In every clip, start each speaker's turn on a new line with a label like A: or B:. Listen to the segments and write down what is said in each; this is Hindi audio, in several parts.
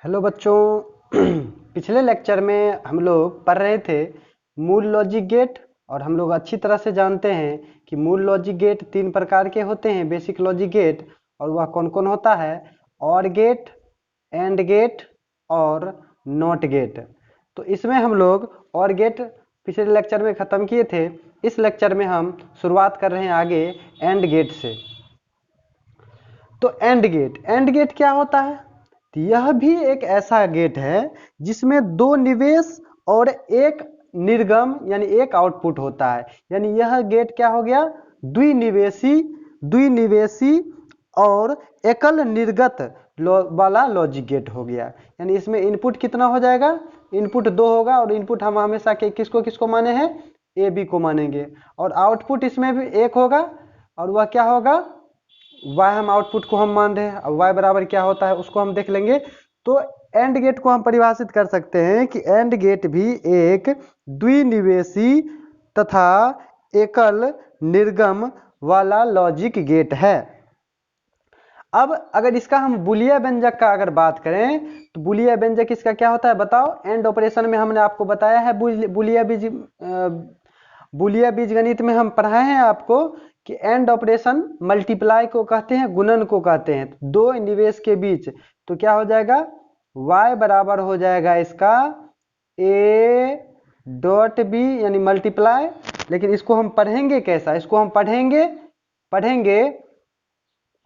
A: हेलो बच्चों। पिछले लेक्चर में हम लोग पढ़ रहे थे मूल लॉजिक गेट। और हम लोग अच्छी तरह से जानते हैं कि मूल लॉजिक गेट तीन प्रकार के होते हैं, बेसिक लॉजिक गेट। और वह कौन कौन होता है? और गेट, एंड गेट और नॉट गेट। तो इसमें हम लोग और गेट पिछले लेक्चर में ख़त्म किए थे। इस लेक्चर में हम शुरुआत कर रहे हैं आगे एंड गेट से। तो एंड गेट क्या होता है? तो यह भी एक ऐसा गेट है जिसमें दो निवेश और एक निर्गम यानी एक आउटपुट होता है। यानी यह गेट क्या हो गया? द्विनिवेशी और एकल निर्गत वाला लॉजिक गेट हो गया। यानी इसमें इनपुट कितना हो जाएगा? इनपुट 2 होगा और इनपुट हम हमेशा किसको किसको माने हैं? ए बी को मानेंगे। और आउटपुट इसमें भी एक होगा और वह क्या होगा? y हम आउटपुट को हम मान रहे हैं। अब y बराबर क्या होता है उसको हम देख लेंगे। तो एंड गेट को हम परिभाषित कर सकते हैं कि एंड गेट भी एक द्विनिवेशी तथा एकल निर्गम वाला लॉजिक गेट है। अब अगर इसका हम बुलिया व्यंजक का अगर बात करें तो बुलिया व्यंजक इसका क्या होता है बताओ? एंड ऑपरेशन में हमने आपको बताया है बुलिया बीजगणित में हम पढ़ाए हैं आपको कि एंड ऑपरेशन मल्टीप्लाई को कहते हैं, गुणन को कहते हैं। दो निवेश के बीच तो क्या हो जाएगा? y बराबर हो जाएगा इसका a डॉट बी यानी मल्टीप्लाई। लेकिन इसको हम पढ़ेंगे कैसा? इसको हम पढ़ेंगे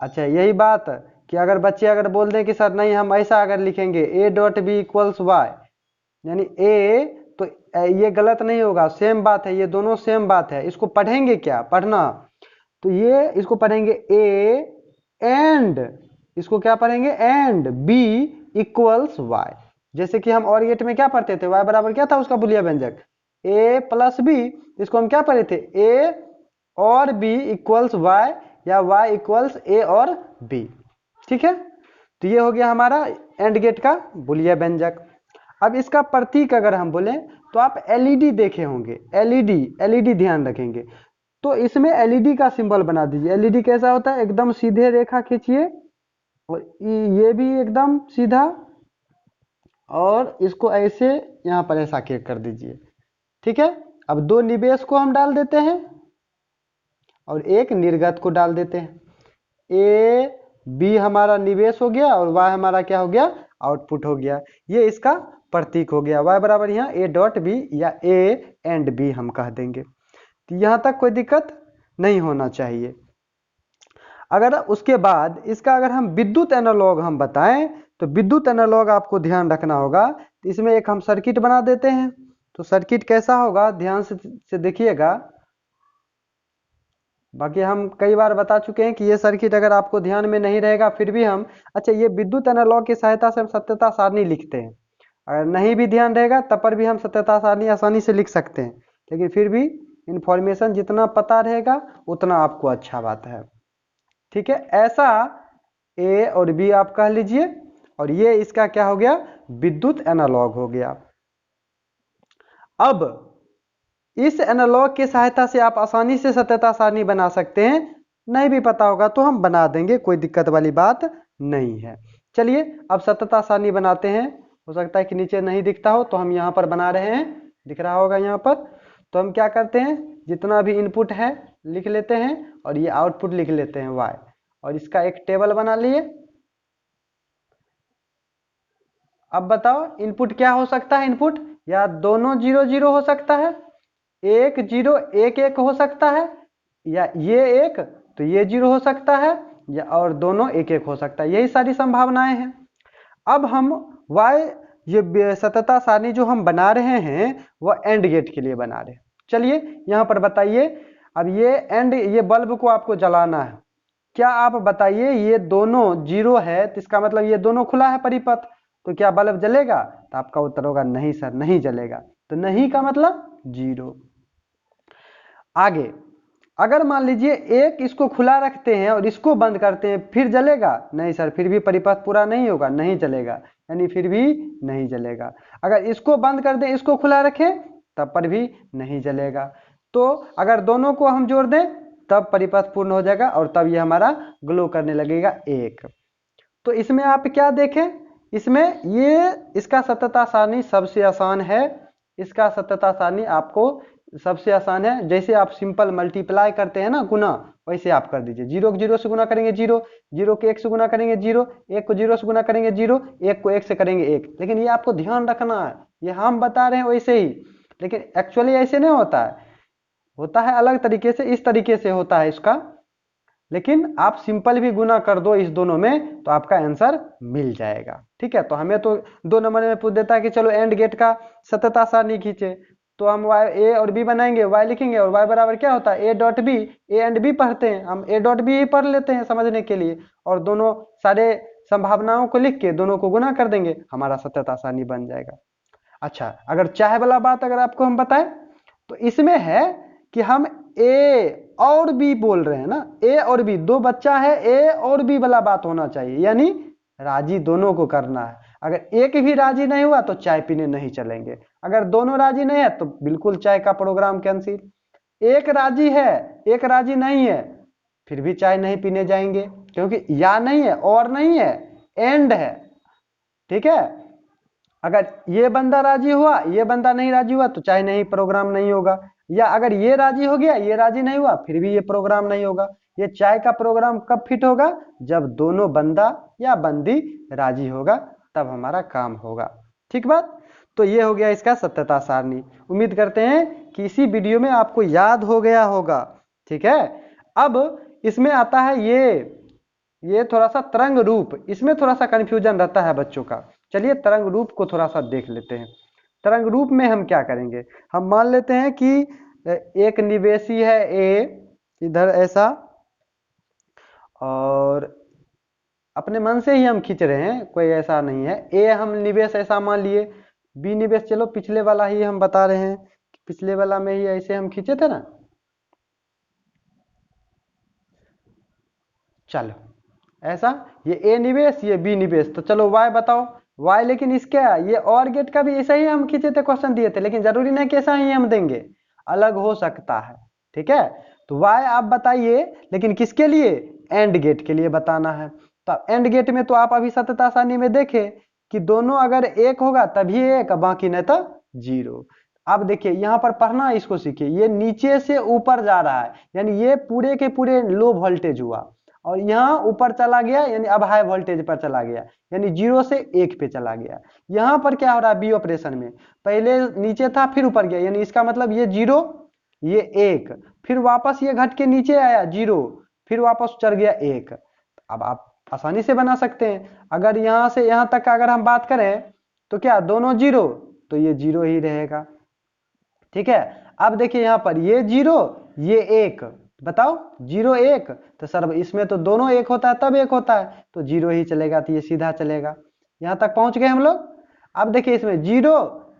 A: अच्छा यही बात कि अगर बच्चे अगर बोल दें कि सर नहीं हम ऐसा अगर लिखेंगे a dot B equals Y यानी a, तो ये गलत नहीं होगा, सेम बात है, ये दोनों सेम बात है। इसको पढ़ेंगे क्या? पढ़ना तो ये इसको पढ़ेंगे a एंड इसको क्या पढ़ेंगे? And b equals Y. जैसे कि हम और गेट में क्या पढ़ते थे? y बराबर क्या था उसका बुलिया व्यंजक? a plus B. इसको हम क्या पढ़े थे? a और b इक्वल्स y या y इक्वल्स a और b। ठीक है, तो ये हो गया हमारा एंड गेट का बुलिया व्यंजक। अब इसका प्रतीक अगर हम बोलें तो आप एलईडी देखे होंगे, एलईडी ध्यान रखेंगे। तो इसमें एलईडी का सिंबल बना दीजिए। एलईडी कैसा होता है? एकदम सीधे रेखा खींचिए और ये भी एकदम सीधा और इसको ऐसे यहाँ पर ऐसा कर दीजिए। ठीक है, अब दो निवेश को हम डाल देते हैं और एक निर्गत को डाल देते हैं। ए बी हमारा निवेश हो गया और वाई हमारा क्या हो गया? आउटपुट हो गया। ये इसका प्रतीक हो गया। वाई बराबर यहाँ ए डॉट बी या ए एंड बी हम कह देंगे। तो यहाँ तक कोई दिक्कत नहीं होना चाहिए। अगर उसके बाद इसका अगर हम विद्युत एनालॉग हम बताएं तो विद्युत एनालॉग आपको ध्यान रखना होगा। तो इसमें एक हम सर्किट बना देते हैं। तो सर्किट कैसा होगा ध्यान से देखिएगा। बाकी हम कई बार बता चुके हैं कि ये सर्किट अगर आपको ध्यान में नहीं रहेगा फिर भी हम अच्छा ये विद्युत एनालॉग की सहायता से हम सत्यता सारणी लिखते हैं। अगर नहीं भी ध्यान रहेगा तब पर भी हम सत्यता सारणी आसानी से लिख सकते हैं। लेकिन फिर भी इंफॉर्मेशन जितना पता रहेगा उतना आपको अच्छा बात है। ठीक है, ऐसा ए और बी आप कह लीजिए और ये इसका क्या हो गया? विद्युत एनालॉग हो गया। अब इस एनालॉग की सहायता से आप आसानी से सत्यता सारणी बना सकते हैं। नहीं भी पता होगा तो हम बना देंगे, कोई दिक्कत वाली बात नहीं है। चलिए अब सत्यता सारणी बनाते हैं। हो सकता है कि नीचे नहीं दिखता हो तो हम यहाँ पर बना रहे हैं, दिख रहा होगा यहाँ पर। तो हम क्या करते हैं, जितना भी इनपुट है लिख लेते हैं और ये आउटपुट लिख लेते हैं y और इसका एक टेबल बना लिए। अब बताओ इनपुट क्या हो सकता है? इनपुट या दोनों 0 0 हो सकता है, एक 0 1 1 हो सकता है, या ये एक तो ये 0 हो सकता है, या और दोनों 1 1 हो सकता है। यही सारी संभावनाएं हैं। अब हम y ये सत्यता सारणी जो हम बना रहे हैं वह एंड गेट के लिए बना रहे हैं। चलिए यहाँ पर बताइए। अब ये एंड ये बल्ब को आपको जलाना है। क्या आप बताइए ये दोनों 0 है तो इसका मतलब ये दोनों खुला है परिपथ, तो क्या बल्ब जलेगा? तो आपका उत्तर होगा नहीं सर, नहीं जलेगा। तो नहीं का मतलब 0। आगे अगर मान लीजिए एक इसको खुला रखते हैं और इसको बंद करते हैं फिर जलेगा? नहीं सर, फिर भी परिपथ पूरा नहीं होगा, नहीं जलेगा, यानी फिर भी नहीं जलेगा। अगर इसको बंद कर दें इसको खुला रखें तब पर भी नहीं जलेगा। तो अगर दोनों को हम जोड़ दें तब परिपथ पूर्ण हो जाएगा और तब ये हमारा ग्लो करने लगेगा 1। तो इसमें आप क्या देखें इसमें ये इसका सत्यता सारणी सबसे आसान है। इसका सत्यता सारणी आपको सबसे आसान है। जैसे आप सिंपल मल्टीप्लाई करते हैं ना, गुना, वैसे आप कर दीजिए। 0 को 0 से गुना करेंगे 0, 0 को 1 से गुना करेंगे 0, 1 को 0 से गुना करेंगे 0, 1 को 1 से करेंगे 1। लेकिन ये आपको ध्यान रखना है, ये हम बता रहे हैं वैसे ही, लेकिन एक्चुअली ऐसे नहीं होता है, होता है अलग तरीके से, इस तरीके से होता है इसका। लेकिन आप सिंपल भी गुना कर दो इस दोनों में तो आपका आंसर मिल जाएगा। ठीक है, तो हमें तो 2 नंबर में पूछ देता है कि चलो एंड गेट का सत्यता सारणी खींचे, तो हम y a और b बनाएंगे, y लिखेंगे और y बराबर क्या होता है a dot B. A and B पढ़ते हैं हम, a डॉट बी ही पढ़ लेते हैं समझने के लिए, और दोनों सारे संभावनाओं को लिख के दोनों को गुना कर देंगे, हमारा सत्यता सारणी बन जाएगा। अच्छा, अगर चाहे वाला बात अगर आपको हम बताएं तो इसमें है कि हम ए और बी बोल रहे हैं ना, ए और बी, दो बच्चा है, ए और बी वाला बात होना चाहिए, यानी राजी दोनों को करना है। अगर एक भी राजी नहीं हुआ तो चाय पीने नहीं चलेंगे, अगर दोनों राजी नहीं है तो बिल्कुल चाय का प्रोग्राम कैंसिल। एक राजी है, एक राजी नहीं है, फिर भी चाय नहीं पीने जाएंगे, क्योंकि या नहीं है और नहीं है, एंड है। ठीक है, अगर ये बंदा राजी हुआ, ये बंदा नहीं राजी हुआ तो चाय नहीं, प्रोग्राम नहीं होगा। या अगर ये राजी हो गया, ये राजी नहीं हुआ, फिर भी ये प्रोग्राम नहीं होगा। ये चाय का प्रोग्राम कब फिट होगा? जब दोनों बंदा या बंदी राजी होगा, तब हमारा काम होगा। ठीक बात? तो ये हो गया इसका सत्यता सारणी। उम्मीद करते हैं कि इसी वीडियो में आपको याद हो गया होगा। ठीक है, अब इसमें आता है ये थोड़ा सा तरंग रूप, इसमें थोड़ा सा कंफ्यूजन रहता है बच्चों का। चलिए तरंग रूप को थोड़ा सा देख लेते हैं। तरंग रूप में हम क्या करेंगे, हम मान लेते हैं कि एक निवेशी है ए, इधर ऐसा, और अपने मन से ही हम खींच रहे हैं, कोई ऐसा नहीं है। ए हम निवेश ऐसा मान लिए, बी निवेश चलो पिछले वाला ही हम बता रहे हैं, पिछले वाला में ही ऐसे हम खींचे थे ना। चलो ऐसा, ये ए निवेश, ये बी निवेश, तो चलो वाई बताओ। वाई लेकिन इसका ये और गेट का भी ऐसा ही हम खींचे थे, क्वेश्चन दिए थे, लेकिन जरूरी नहीं कि ऐसा ही हम देंगे, अलग हो सकता है। ठीक है, तो वाई आप बताइए, लेकिन किसके लिए? एंड गेट के लिए बताना है। तो एंड गेट में तो आप अभी सत्यता सारणी में देखे कि दोनों अगर एक होगा तभी एक, बाकी नहीं तो जीरो। अब देखिए यहाँ पर पढ़ना, इसको सीखिए, ये नीचे से ऊपर जा रहा है, यानी ये पूरे के पूरे लो वोल्टेज हुआ, और यहाँ ऊपर चला गया, यानी अब हाई वोल्टेज पर चला गया, यानी 0 से 1 पे चला गया। यहाँ पर क्या हो रहा है बी ऑपरेशन में, पहले नीचे था फिर ऊपर गया, यानी इसका मतलब ये 0, ये 1, फिर वापस ये घट के नीचे आया 0, फिर वापस चढ़ गया 1। अब आप आसानी से बना सकते हैं, अगर यहाँ से यहाँ तक का अगर हम बात करें तो क्या दोनों 0, तो ये 0 ही रहेगा। ठीक है, अब देखिए यहाँ पर ये 0, ये 1, बताओ 0 1, तो सर इसमें तो दोनों 1 होता है तब 1 होता है, तो 0 ही चलेगा, तो ये सीधा चलेगा। यहाँ तक पहुंच गए हम लोग। अब देखिए इसमें 0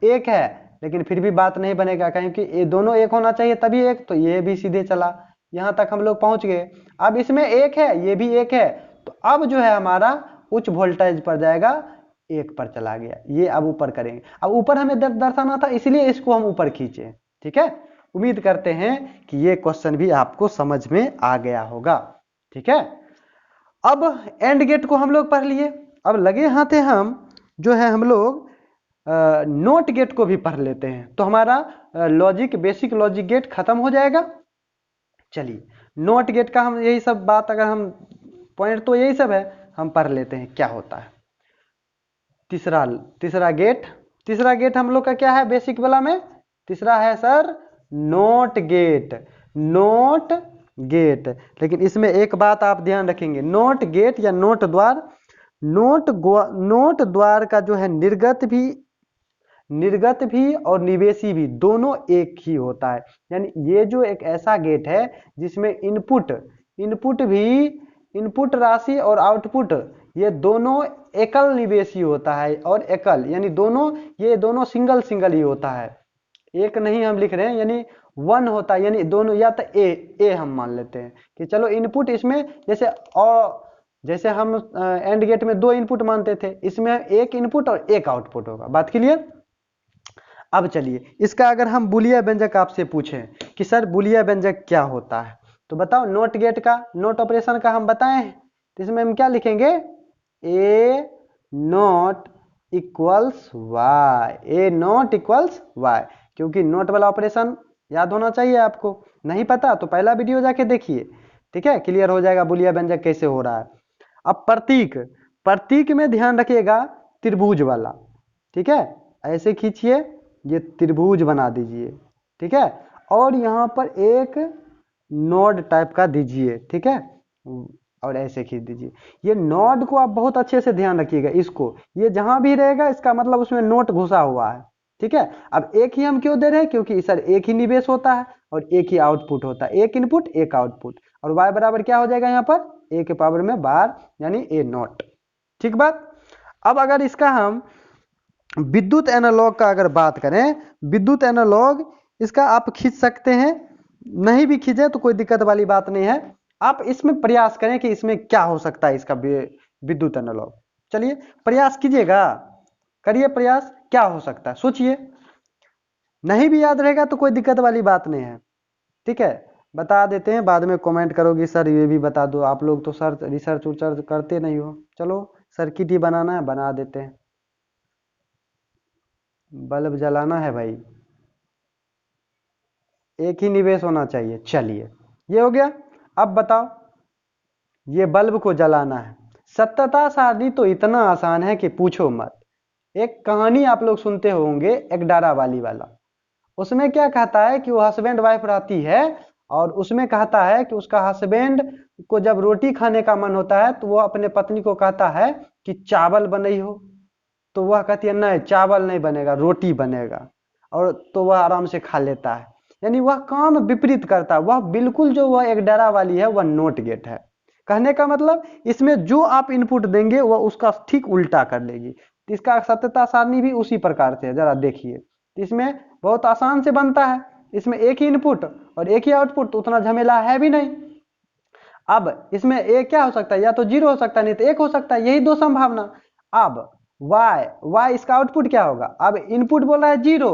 A: 1 है, लेकिन फिर भी बात नहीं बनेगा, क्योंकि ये दोनों 1 होना चाहिए तभी 1, तो ये भी सीधे चला। यहाँ तक हम लोग पहुंच गए। अब इसमें 1 है, ये भी 1 है, तो अब जो है हमारा उच्च वोल्टेज पर जाएगा, 1 पर चला गया, ये अब ऊपर करेंगे। अब ऊपर हमें दर्शाना था, इसलिए इसको हम ऊपर खींचे। ठीक है, उम्मीद करते हैं कि ये क्वेश्चन भी आपको समझ में आ गया होगा। ठीक है, अब एंड गेट को हम लोग पढ़ लिए, अब लगे हाथ है हम जो है हम लोग नोट गेट को भी पढ़ लेते हैं, तो हमारा लॉजिक, बेसिक लॉजिक गेट खत्म हो जाएगा। चलिए नोट गेट का हम यही सब बात, अगर हम पॉइंट तो यही सब है, हम पढ़ लेते हैं क्या होता है। तीसरा गेट हम लोग का क्या है बेसिक वाला में? तीसरा है sir not gate. Not gate, लेकिन इसमें एक बात आप ध्यान रखेंगे, नोट गेट या नोट द्वार, नोट द्वार का जो है निर्गत भी और निवेशी भी दोनों एक ही होता है। यानी ये जो एक ऐसा गेट है जिसमें इनपुट राशि और आउटपुट, ये दोनों एकल निवेशी होता है, और एकल यानी ये दोनों सिंगल ही होता है, एक नहीं हम लिख रहे हैं, यानी 1 होता है, यानी दोनों या तो ए हम मान लेते हैं कि चलो इनपुट इसमें जैसे हम एंड गेट में 2 इनपुट मानते थे, इसमें 1 इनपुट और 1 आउटपुट होगा। बात क्लियर? अब चलिए इसका अगर हम बुलिया व्यंजक आपसे पूछें कि सर बुलिया व्यंजक क्या होता है, तो बताओ। नोट गेट का, नोट ऑपरेशन का हम बताएं, तो इसमें हम क्या लिखेंगे? A not equals Y, A not equals Y, क्योंकि नॉट वाला ऑपरेशन याद होना चाहिए आपको। नहीं पता तो पहला वीडियो जाके देखिए, ठीक है, क्लियर हो जाएगा बुलिया व्यंजक कैसे हो रहा है। अब प्रतीक, प्रतीक में ध्यान रखिएगा त्रिभुज वाला, ठीक है, ऐसे खींचिए, ये त्रिभुज बना दीजिए, ठीक है, और यहाँ पर एक नोड टाइप का दीजिए, ठीक है, और ऐसे खींच दीजिए। ये नोड को आप बहुत अच्छे से ध्यान रखिएगा, इसको, ये जहां भी रहेगा इसका मतलब उसमें नोट घुसा हुआ है, ठीक है। अब एक ही हम क्यों दे रहे हैं, क्योंकि सर एक ही निवेश होता है और एक ही आउटपुट होता है, एक इनपुट एक आउटपुट, और y बराबर क्या हो जाएगा यहाँ पर, a के पावर में बार, यानी a नॉट, ठीक बात। अब अगर इसका हम विद्युत एनालॉग का अगर बात करें, विद्युत एनालॉग इसका आप खींच सकते हैं, नहीं भी खींचे तो कोई दिक्कत वाली बात नहीं है, आप इसमें प्रयास करें कि इसमें क्या हो सकता है इसका विद्युत एनालॉग। चलिए प्रयास कीजिएगा, करिए प्रयास, क्या हो सकता है सोचिए, नहीं भी याद रहेगा तो कोई दिक्कत वाली बात नहीं है, ठीक है, बता देते हैं, बाद में कमेंट करोगे सर ये भी बता दो, आप लोग तो सर रिसर्च उचर्च करते नहीं हो। चलो सर्किट ही बनाना है, बना देते हैं, बल्ब जलाना है भाई, एक ही निवेश होना चाहिए। चलिए ये हो गया। अब बताओ, ये बल्ब को जलाना है, सत्यता सारणी तो इतना आसान है कि पूछो मत। एक कहानी आप लोग सुनते होंगे, एक डारा वाली वाला, उसमें क्या कहता है कि वो हस्बैंड वाइफ रहती है, और उसमें कहता है कि उसका हस्बैंड को जब रोटी खाने का मन होता है तो वो अपने पत्नी को कहता है कि चावल बनई हो, तो वह कहती है नहीं चावल नहीं बनेगा, रोटी बनेगा, और तो वह आराम से खा लेता है। यानी वह काम विपरीत करता है, वह बिल्कुल जो वह एक डरा वाली है वह नोट गेट है। कहने का मतलब इसमें जो आप इनपुट देंगे वह उसका ठीक उल्टा कर लेगी। तो इसका सत्यता सारणी भी उसी प्रकार से है, जरा देखिए, इसमें बहुत आसान से बनता है, इसमें एक ही इनपुट और एक ही आउटपुट, तो उतना झमेला है भी नहीं। अब इसमें ए क्या हो सकता है, या तो जीरो हो सकता है, नहीं तो एक हो सकता है, यही दो संभावना। अब y इसका आउटपुट क्या होगा, अब इनपुट बोला है जीरो,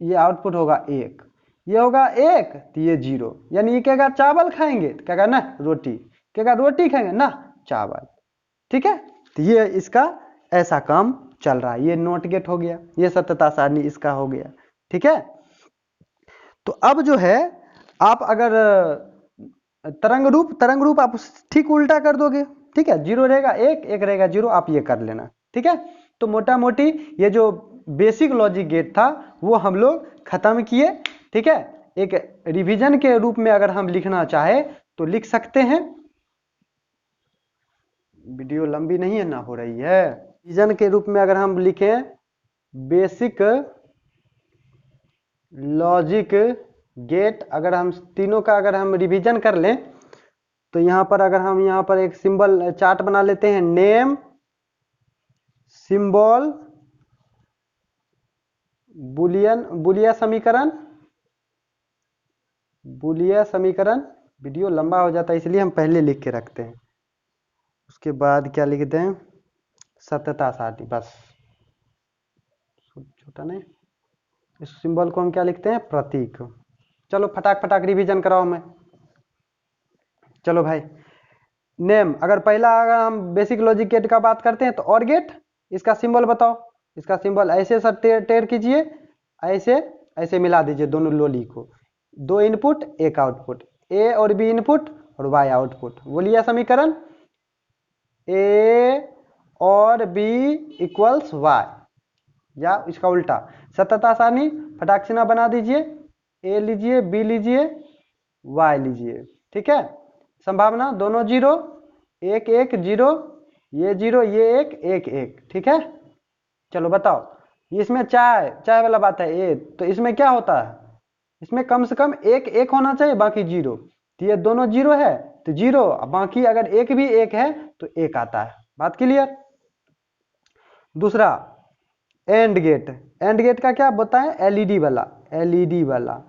A: ये आउटपुट होगा एक, ये होगा एक तो ये जीरो, यानी ये कहेगा चावल खाएंगे तो कहेगा ना रोटी, कहेगा रोटी खाएंगे ना चावल, ठीक है। तो ये इसका ऐसा काम चल रहा है, ये नॉट गेट हो गया, ये सत्यता सारणी इसका हो गया, ठीक है। तो अब जो है आप अगर तरंग रूप आप ठीक उल्टा कर दोगे, ठीक है, जीरो रहेगा एक, एक रहेगा जीरो, आप ये कर लेना, ठीक है। तो मोटा मोटी ये जो बेसिक लॉजिक गेट था वो हम लोग खत्म किए, ठीक है। एक रिवीजन के रूप में अगर हम लिखना चाहे तो लिख सकते हैं, वीडियो लंबी नहीं है ना हो रही है। रिवीजन के रूप में अगर हम लिखें बेसिक लॉजिक गेट, अगर हम तीनों का अगर हम रिवीजन कर लें तो यहाँ पर अगर हम यहाँ पर एक सिंबल चार्ट बना लेते हैं, नेम सिंबल बुलियन बुलिया समीकरण, बुलिया समीकरण, वीडियो लंबा हो जाता है इसलिए हम पहले लिख के रखते हैं, उसके बाद क्या लिखते हैं सत्यता सारणी, बस छोटा नहीं, इस सिंबल को हम क्या लिखते हैं प्रतीक। चलो फटाक फटाक रिवीजन कराओ मैं, चलो भाई। नेम, अगर पहला अगर हम बेसिक लॉजिक गेट का बात करते हैं तो और गेट, इसका सिंबल बताओ, इसका सिंबल ऐसे सर टेर कीजिए, ऐसे ऐसे मिला दीजिए दोनों लोली को, दो इनपुट एक आउटपुट, ए और बी इनपुट और वाई आउटपुट, बोलिए समीकरण ए और बी इक्वल्स वाई, या इसका उल्टा सत्यता सारणी फटाक से ना बना दीजिए, ए लीजिए बी लीजिए वाई लीजिए, ठीक है। संभावना दोनों जीरो, एक एक जीरो, ये जीरो ये एक एक, ठीक है। चलो बताओ, इसमें चाय चाय वाला बात है ए, तो इसमें क्या होता है, इसमें कम से कम एक एक होना चाहिए बाकी जीरो, तो ये दोनों जीरो है तो जीरो, बाकी अगर एक भी एक है तो एक आता है, बात क्लियर। दूसरा एंड गेट, एंड गेट का क्या बताएं, एलईडी वाला, एलईडी वाला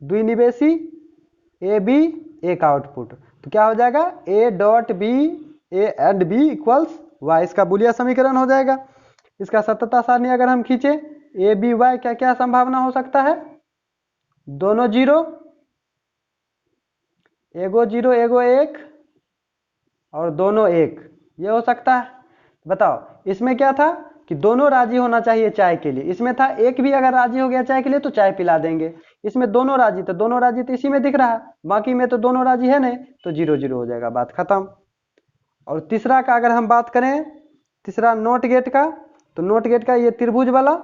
A: द्विनिवेशी ए बी एक आउटपुट, तो क्या हो जाएगा A dot B, A and B equals Y, इसका बुलिया समीकरण हो जाएगा। इसका सत्यता सारणी अगर हम खींचे ए बी वाई, क्या क्या संभावना हो सकता है, दोनों जीरो, एगो जीरो एगो एक, और दोनों एक, ये हो सकता है। बताओ इसमें क्या था कि दोनों राजी होना चाहिए चाय के लिए, इसमें था एक भी अगर राजी हो गया चाय के लिए तो चाय पिला देंगे, इसमें दोनों राजी, तो दोनों राजी तो इसी में दिख रहा है, बाकी में तो दोनों राजी है नहीं, तो 0-0 हो जाएगा, बात खत्म। और तीसरा का अगर हम बात करें, तीसरा नॉट गेट का, तो नॉट गेट का ये त्रिभुज वाला,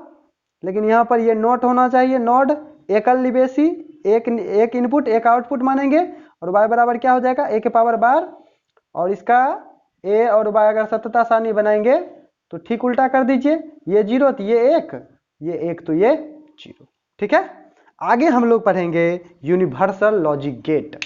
A: लेकिन यहाँ पर ये नोट होना चाहिए, नोड एकल निवेशी, एक इनपुट एक आउटपुट मानेंगे, और y बराबर क्या हो जाएगा a के पावर बार, और इसका a और y अगर सततता सारणी बनाएंगे तो ठीक उल्टा कर दीजिए, ये 0 तो ये 1, ये 1 तो ये 0। ठीक है, आगे हम लोग पढ़ेंगे यूनिवर्सल लॉजिक गेट।